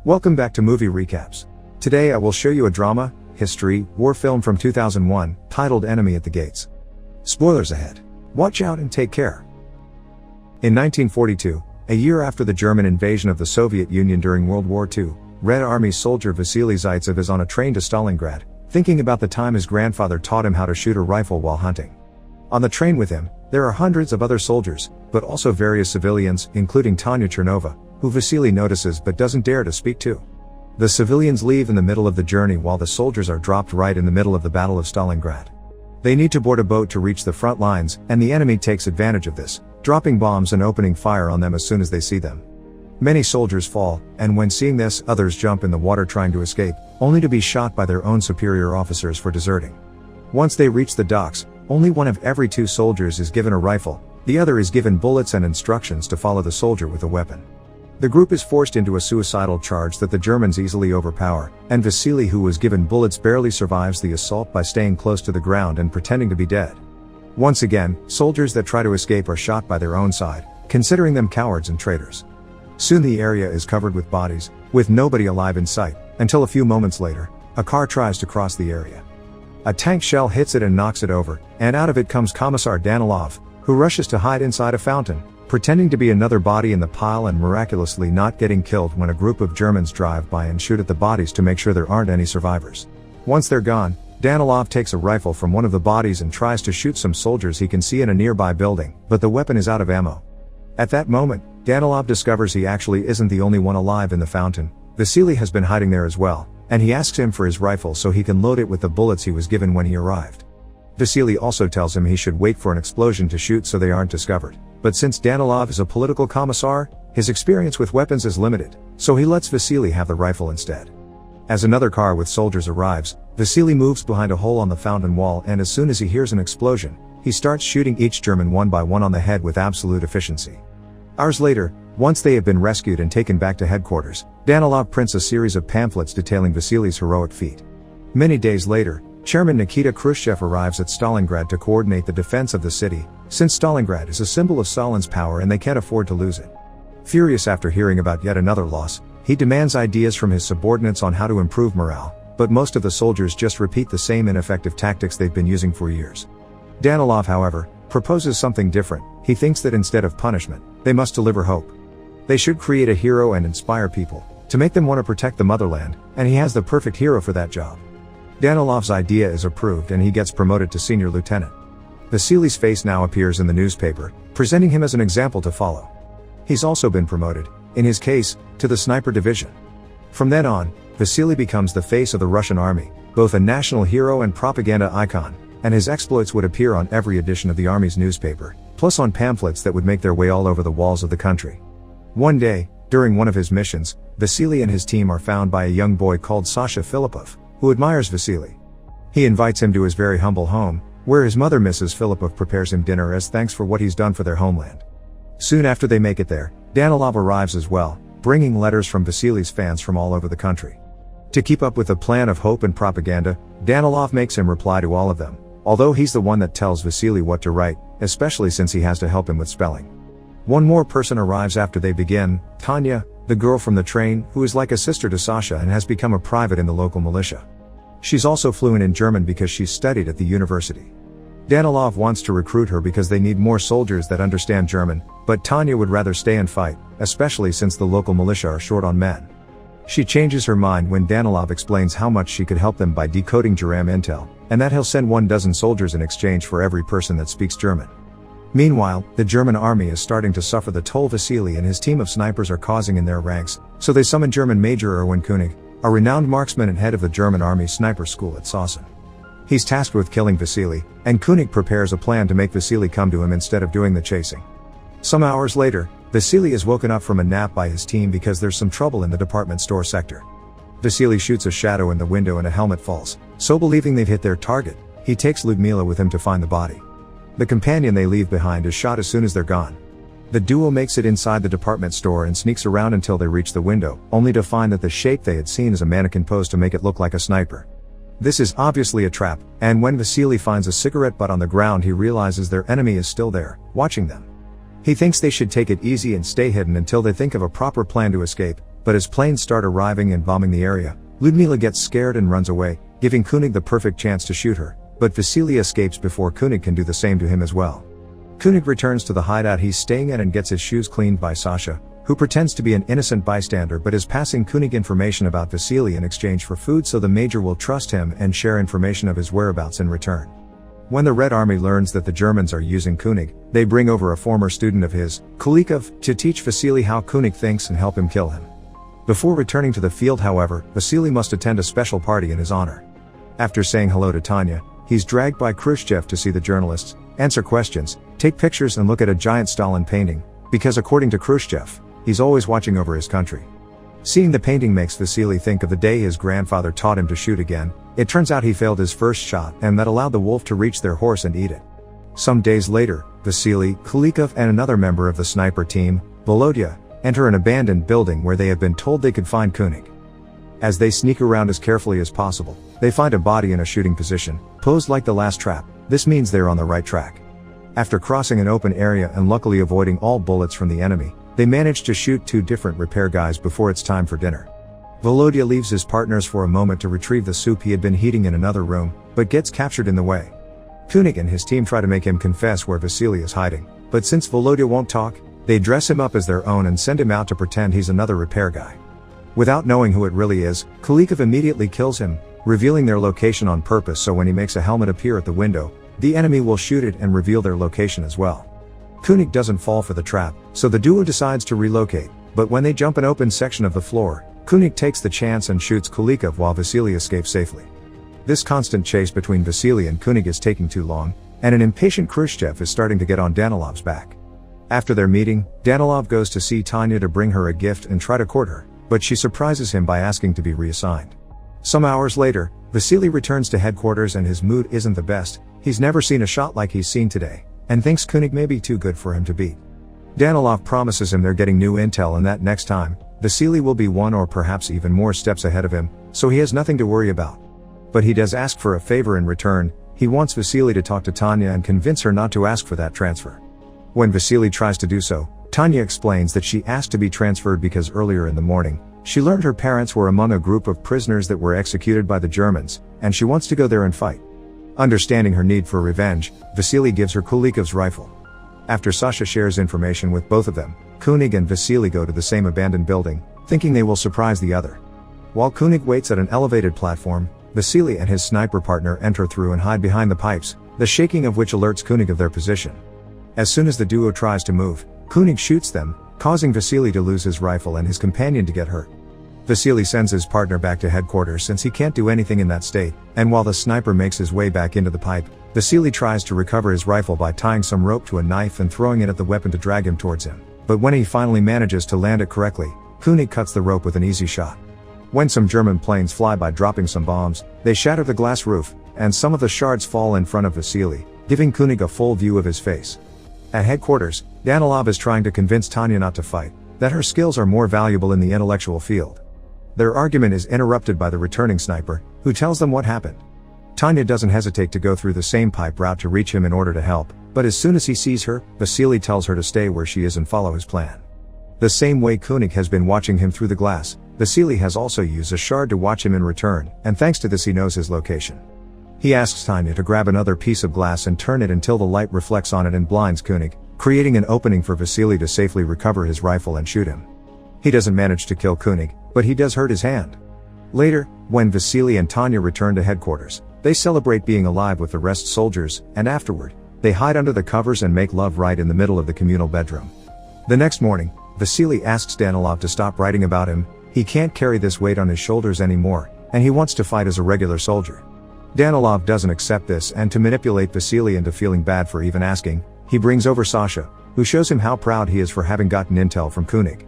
Welcome back to Movie Recaps. Today I will show you a drama, history, war film from 2001, titled Enemy at the Gates. Spoilers ahead. Watch out and take care. In 1942, a year after the German invasion of the Soviet Union during World War II, Red Army soldier Vasily Zaitsev is on a train to Stalingrad, thinking about the time his grandfather taught him how to shoot a rifle while hunting. On the train with him, there are hundreds of other soldiers, but also various civilians, including Tanya Chernova, who Vasily notices but doesn't dare to speak to. The civilians leave in the middle of the journey while the soldiers are dropped right in the middle of the Battle of Stalingrad. They need to board a boat to reach the front lines, and the enemy takes advantage of this, dropping bombs and opening fire on them as soon as they see them. Many soldiers fall, and when seeing this, others jump in the water trying to escape, only to be shot by their own superior officers for deserting. Once they reach the docks, only one of every two soldiers is given a rifle, the other is given bullets and instructions to follow the soldier with a weapon. The group is forced into a suicidal charge that the Germans easily overpower, and Vasily, who was given bullets, barely survives the assault by staying close to the ground and pretending to be dead. Once again, soldiers that try to escape are shot by their own side, considering them cowards and traitors. Soon the area is covered with bodies, with nobody alive in sight, until a few moments later, a car tries to cross the area. A tank shell hits it and knocks it over, and out of it comes Commissar Danilov, who rushes to hide inside a fountain, pretending to be another body in the pile and miraculously not getting killed when a group of Germans drive by and shoot at the bodies to make sure there aren't any survivors. Once they're gone, Danilov takes a rifle from one of the bodies and tries to shoot some soldiers he can see in a nearby building, but the weapon is out of ammo. At that moment, Danilov discovers he actually isn't the only one alive in the fountain. Vasily has been hiding there as well, and he asks him for his rifle so he can load it with the bullets he was given when he arrived. Vasily also tells him he should wait for an explosion to shoot so they aren't discovered. But since Danilov is a political commissar, his experience with weapons is limited, so he lets Vasily have the rifle instead. As another car with soldiers arrives, Vasily moves behind a hole on the fountain wall, and as soon as he hears an explosion, he starts shooting each German one by one on the head with absolute efficiency. Hours later, once they have been rescued and taken back to headquarters, Danilov prints a series of pamphlets detailing Vasily's heroic feat. Many days later, Chairman Nikita Khrushchev arrives at Stalingrad to coordinate the defense of the city, since Stalingrad is a symbol of Stalin's power and they can't afford to lose it. Furious after hearing about yet another loss, he demands ideas from his subordinates on how to improve morale, but most of the soldiers just repeat the same ineffective tactics they've been using for years. Danilov, however, proposes something different. He thinks that instead of punishment, they must deliver hope. They should create a hero and inspire people, to make them want to protect the motherland, and he has the perfect hero for that job. Danilov's idea is approved and he gets promoted to senior lieutenant. Vasily's face now appears in the newspaper, presenting him as an example to follow. He's also been promoted, in his case, to the sniper division. From then on, Vasily becomes the face of the Russian army, both a national hero and propaganda icon, and his exploits would appear on every edition of the army's newspaper, plus on pamphlets that would make their way all over the walls of the country. One day, during one of his missions, Vasily and his team are found by a young boy called Sasha Filipov, who admires Vasily. He invites him to his very humble home, where his mother Mrs. Filipov prepares him dinner as thanks for what he's done for their homeland. Soon after they make it there, Danilov arrives as well, bringing letters from Vasily's fans from all over the country. To keep up with the plan of hope and propaganda, Danilov makes him reply to all of them, although he's the one that tells Vasily what to write, especially since he has to help him with spelling. One more person arrives after they begin, Tanya, the girl from the train, who is like a sister to Sasha and has become a private in the local militia. She's also fluent in German because she's studied at the university. Danilov wants to recruit her because they need more soldiers that understand German, but Tanya would rather stay and fight, especially since the local militia are short on men. She changes her mind when Danilov explains how much she could help them by decoding Geram intel, and that he'll send 12 soldiers in exchange for every person that speaks German. Meanwhile, the German army is starting to suffer the toll Vasily and his team of snipers are causing in their ranks, so they summon German Major Erwin Koenig, a renowned marksman and head of the German army sniper school at Sasson. He's tasked with killing Vasily, and Koenig prepares a plan to make Vasily come to him instead of doing the chasing. Some hours later, Vasily is woken up from a nap by his team because there's some trouble in the department store sector. Vasily shoots a shadow in the window and a helmet falls, so believing they've hit their target, he takes Ludmila with him to find the body. The companion they leave behind is shot as soon as they're gone. The duo makes it inside the department store and sneaks around until they reach the window, only to find that the shape they had seen is a mannequin posed to make it look like a sniper. This is obviously a trap, and when Vasily finds a cigarette butt on the ground, he realizes their enemy is still there, watching them. He thinks they should take it easy and stay hidden until they think of a proper plan to escape, but as planes start arriving and bombing the area, Ludmila gets scared and runs away, giving Cunning the perfect chance to shoot her, but Vasily escapes before Cunning can do the same to him as well. Cunning returns to the hideout he's staying at and gets his shoes cleaned by Sasha, who pretends to be an innocent bystander but is passing Cunning information about Vasily in exchange for food so the Major will trust him and share information of his whereabouts in return. When the Red Army learns that the Germans are using Cunning, they bring over a former student of his, Kulikov, to teach Vasily how Cunning thinks and help him kill him. Before returning to the field, however, Vasily must attend a special party in his honor. After saying hello to Tanya, he's dragged by Khrushchev to see the journalists, answer questions, take pictures and look at a giant Stalin painting, because according to Khrushchev, he's always watching over his country. Seeing the painting makes Vasily think of the day his grandfather taught him to shoot again. It turns out he failed his first shot and that allowed the wolf to reach their horse and eat it. Some days later, Vasily, Kulikov and another member of the sniper team, Volodya, enter an abandoned building where they have been told they could find Cunning. As they sneak around as carefully as possible, they find a body in a shooting position, posed like the last trap. This means they're on the right track. After crossing an open area and luckily avoiding all bullets from the enemy, they manage to shoot 2 different repair guys before it's time for dinner. Volodya leaves his partners for a moment to retrieve the soup he had been heating in another room, but gets captured in the way. Cunning and his team try to make him confess where Vasily is hiding, but since Volodya won't talk, they dress him up as their own and send him out to pretend he's another repair guy. Without knowing who it really is, Kulikov immediately kills him, revealing their location on purpose so when he makes a helmet appear at the window, the enemy will shoot it and reveal their location as well. Cunning doesn't fall for the trap, so the duo decides to relocate, but when they jump an open section of the floor, Cunning takes the chance and shoots Kulikov while Vasily escapes safely. This constant chase between Vasily and Cunning is taking too long, and an impatient Khrushchev is starting to get on Danilov's back. After their meeting, Danilov goes to see Tanya to bring her a gift and try to court her, but she surprises him by asking to be reassigned. Some hours later, Vasily returns to headquarters and his mood isn't the best. He's never seen a shot like he's seen today, and thinks Cunning may be too good for him to beat. Danilov promises him they're getting new intel and that next time, Vasily will be 1 or perhaps even more steps ahead of him, so he has nothing to worry about. But he does ask for a favor in return. He wants Vasily to talk to Tanya and convince her not to ask for that transfer. When Vasily tries to do so, Tanya explains that she asked to be transferred because earlier in the morning, she learned her parents were among a group of prisoners that were executed by the Germans, and she wants to go there and fight. Understanding her need for revenge, Vasily gives her Kulikov's rifle. After Sasha shares information with both of them, Cunning and Vasily go to the same abandoned building, thinking they will surprise the other. While Cunning waits at an elevated platform, Vasily and his sniper partner enter through and hide behind the pipes, the shaking of which alerts Cunning of their position. As soon as the duo tries to move, Cunning shoots them, causing Vasily to lose his rifle and his companion to get hurt. Vasily sends his partner back to headquarters since he can't do anything in that state, and while the sniper makes his way back into the pipe, Vasily tries to recover his rifle by tying some rope to a knife and throwing it at the weapon to drag him towards him. But when he finally manages to land it correctly, Cunning cuts the rope with an easy shot. When some German planes fly by dropping some bombs, they shatter the glass roof, and some of the shards fall in front of Vasily, giving Cunning a full view of his face. At headquarters, Danilov is trying to convince Tanya not to fight, that her skills are more valuable in the intellectual field. Their argument is interrupted by the returning sniper, who tells them what happened. Tanya doesn't hesitate to go through the same pipe route to reach him in order to help, but as soon as he sees her, Vasily tells her to stay where she is and follow his plan. The same way Cunning has been watching him through the glass, Vasily has also used a shard to watch him in return, and thanks to this he knows his location. He asks Tanya to grab another piece of glass and turn it until the light reflects on it and blinds Cunning, creating an opening for Vasily to safely recover his rifle and shoot him. He doesn't manage to kill Cunning, but he does hurt his hand. Later, when Vasily and Tanya return to headquarters, they celebrate being alive with the rest soldiers, and afterward, they hide under the covers and make love right in the middle of the communal bedroom. The next morning, Vasily asks Danilov to stop writing about him. He can't carry this weight on his shoulders anymore, and he wants to fight as a regular soldier. Danilov doesn't accept this, and to manipulate Vasily into feeling bad for even asking, he brings over Sasha, who shows him how proud he is for having gotten intel from Cunning.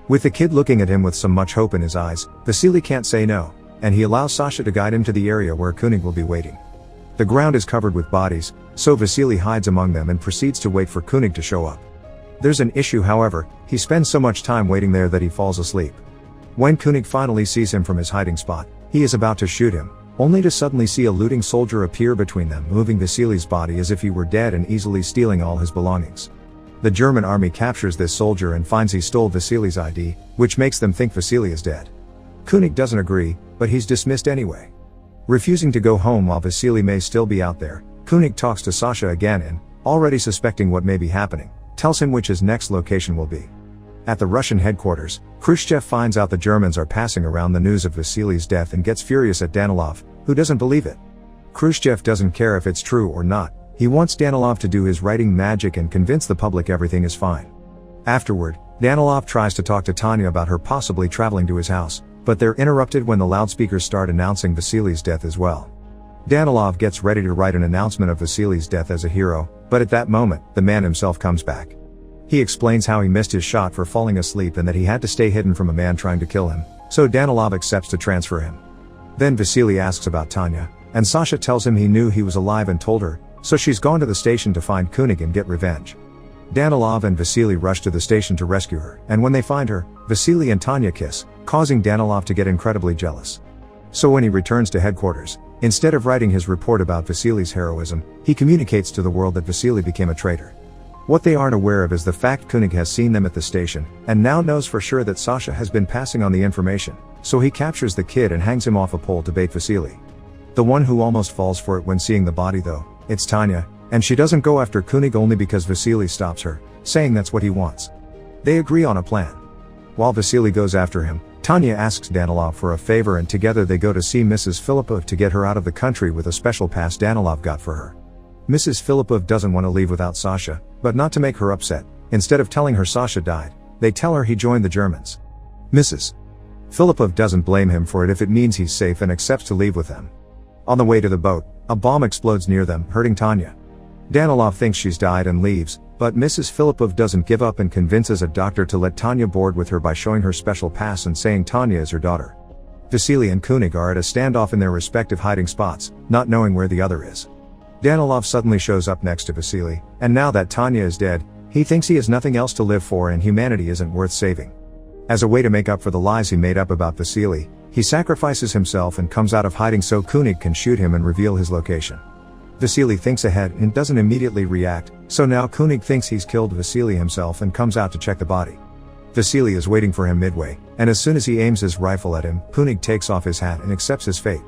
With the kid looking at him with some much hope in his eyes, Vasily can't say no, and he allows Sasha to guide him to the area where Cunning will be waiting. The ground is covered with bodies, so Vasily hides among them and proceeds to wait for Cunning to show up. There's an issue, however. He spends so much time waiting there that he falls asleep. When Cunning finally sees him from his hiding spot, he is about to shoot him, only to suddenly see a looting soldier appear between them, moving Vasily's body as if he were dead and easily stealing all his belongings. The German army captures this soldier and finds he stole Vasily's ID, which makes them think Vasily is dead. Cunning doesn't agree, but he's dismissed anyway. Refusing to go home while Vasily may still be out there, Cunning talks to Sasha again and, already suspecting what may be happening, tells him which his next location will be. At the Russian headquarters, Khrushchev finds out the Germans are passing around the news of Vasily's death and gets furious at Danilov, who doesn't believe it. Khrushchev doesn't care if it's true or not, he wants Danilov to do his writing magic and convince the public everything is fine. Afterward, Danilov tries to talk to Tanya about her possibly traveling to his house, but they're interrupted when the loudspeakers start announcing Vasily's death as well. Danilov gets ready to write an announcement of Vasily's death as a hero, but at that moment, the man himself comes back. He explains how he missed his shot for falling asleep and that he had to stay hidden from a man trying to kill him, so Danilov accepts to transfer him. Then Vasily asks about Tanya, and Sasha tells him he knew he was alive and told her, so she's gone to the station to find Cunning and get revenge. Danilov and Vasily rush to the station to rescue her, and when they find her, Vasily and Tanya kiss, causing Danilov to get incredibly jealous. So when he returns to headquarters, instead of writing his report about Vasily's heroism, he communicates to the world that Vasily became a traitor. What they aren't aware of is the fact Cunning has seen them at the station, and now knows for sure that Sasha has been passing on the information, so he captures the kid and hangs him off a pole to bait Vasily. The one who almost falls for it when seeing the body though, it's Tanya, and she doesn't go after Cunning only because Vasily stops her, saying that's what he wants. They agree on a plan. While Vasily goes after him, Tanya asks Danilov for a favor and together they go to see Mrs. Filippov to get her out of the country with a special pass Danilov got for her. Mrs. Filippov doesn't want to leave without Sasha, but not to make her upset, instead of telling her Sasha died, they tell her he joined the Germans. Mrs. Filippov doesn't blame him for it if it means he's safe and accepts to leave with them. On the way to the boat, a bomb explodes near them, hurting Tanya. Danilov thinks she's died and leaves, but Mrs. Filippov doesn't give up and convinces a doctor to let Tanya board with her by showing her special pass and saying Tanya is her daughter. Vasily and Cunning are at a standoff in their respective hiding spots, not knowing where the other is. Danilov suddenly shows up next to Vasily, and now that Tanya is dead, he thinks he has nothing else to live for and humanity isn't worth saving. As a way to make up for the lies he made up about Vasily, he sacrifices himself and comes out of hiding so Cunning can shoot him and reveal his location. Vasily thinks ahead and doesn't immediately react, so now Cunning thinks he's killed Vasily himself and comes out to check the body. Vasily is waiting for him midway, and as soon as he aims his rifle at him, Cunning takes off his hat and accepts his fate.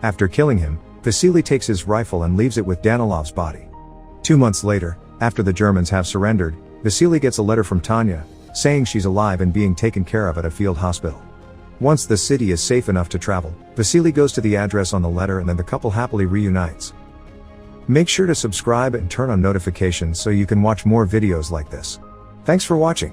After killing him, Vasily takes his rifle and leaves it with Danilov's body. 2 months later, after the Germans have surrendered, Vasily gets a letter from Tanya, saying she's alive and being taken care of at a field hospital. Once the city is safe enough to travel, Vasily goes to the address on the letter and then the couple happily reunites. Make sure to subscribe and turn on notifications so you can watch more videos like this. Thanks for watching.